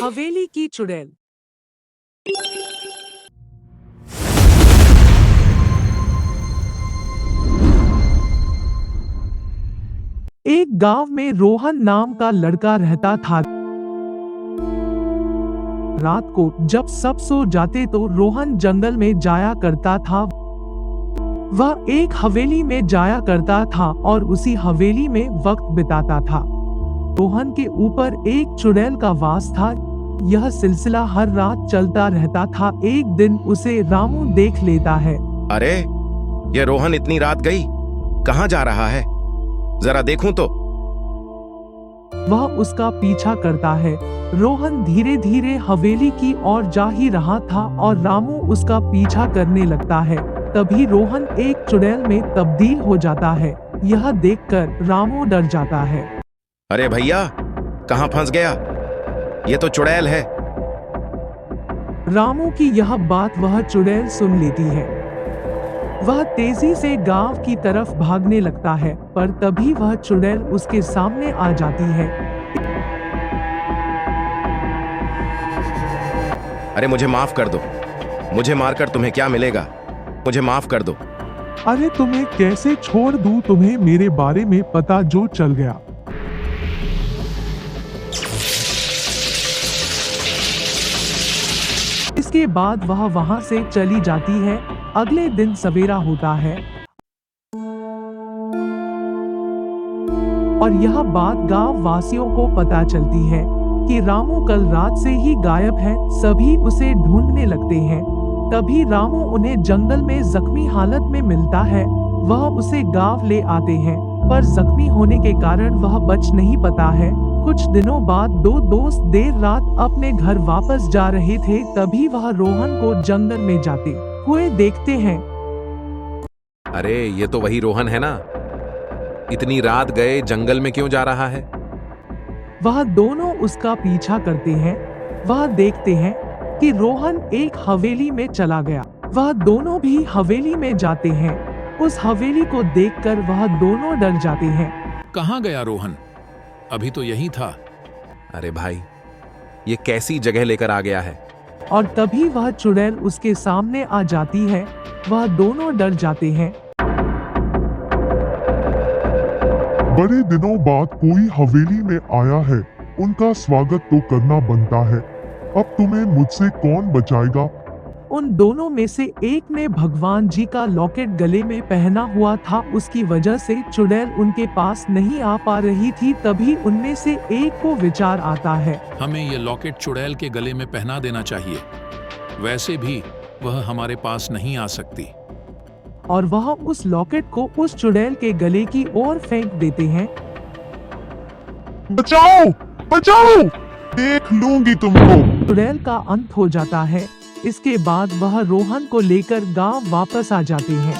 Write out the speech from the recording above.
हवेली की चुड़ैल। एक गांव में रोहन नाम का लड़का रहता था। रात को जब सब सो जाते तो रोहन जंगल में जाया करता था। वह एक हवेली में जाया करता था और उसी हवेली में वक्त बिताता था। रोहन के ऊपर एक चुड़ैल का वास था। यह सिलसिला हर रात चलता रहता था। एक दिन उसे रामू देख लेता है। अरे, ये रोहन इतनी रात गई, कहाँ जा रहा है? जरा देखूं तो। वह उसका पीछा करता है। रोहन धीरे धीरे हवेली की ओर जा ही रहा था और रामू उसका पीछा करने लगता है। तभी रोहन एक चुड़ैल में तब्दील हो जाता है। यह देखकर रामू डर जाता है। अरे भैया, कहाँ फंस गया? ये तो चुड़ैल है। रामू की यह बात वह चुड़ैल सुन लेती है। वह तेजी से गांव की तरफ भागने लगता है, पर तभी वह चुड़ैल उसके सामने आ जाती है। अरे मुझे माफ कर दो। मुझे मारकर तुम्हें क्या मिलेगा? मुझे माफ कर दो। अरे तुम्हें कैसे छोड़ दूं? तुम्हें मेरे बारे में पता जो चल गया। इसके बाद वह वहां से चली जाती है। अगले दिन सवेरा होता है और यह बात गांव वासियों को पता चलती है कि रामू कल रात से ही गायब है। सभी उसे ढूंढने लगते हैं। तभी रामू उन्हें जंगल में जख्मी हालत में मिलता है। वह उसे गांव ले आते हैं, पर जख्मी होने के कारण वह बच नहीं पाता है। कुछ दिनों बाद दो दोस्त देर रात अपने घर वापस जा रहे थे। तभी वह रोहन को जंगल में जाते हुए देखते हैं। अरे, ये तो वही रोहन है ना? इतनी रात गए जंगल में क्यों जा रहा है? वह दोनों उसका पीछा करते हैं। वह देखते हैं कि रोहन एक हवेली में चला गया। वह दोनों भी हवेली में जाते हैं। उस हवेली को देखकर वह दोनों डर जाते हैं। कहाँ गया रोहन? अभी तो यही था। अरे भाई, ये कैसी जगह लेकर आ गया है? और तभी वह चुड़ैल उसके सामने आ जाती है। वह दोनों डर जाते हैं। बड़े दिनों बाद कोई हवेली में आया है, उनका स्वागत तो करना बनता है। अब तुम्हें मुझसे कौन बचाएगा? उन दोनों में से एक ने भगवान जी का लॉकेट गले में पहना हुआ था। उसकी वजह से चुड़ैल उनके पास नहीं आ पा रही थी। तभी उनमें से एक को विचार आता है। हमें ये लॉकेट चुड़ैल के गले में पहना देना चाहिए। वैसे भी वह हमारे पास नहीं आ सकती। और वह उस लॉकेट को उस चुड़ैल के गले की ओर फेंक देते हैं। बचाओ! बचाओ! देख लूंगी तुमको। चुड़ैल का अंत हो जाता है। इसके बाद वह रोहन को लेकर गांव वापस आ जाते हैं।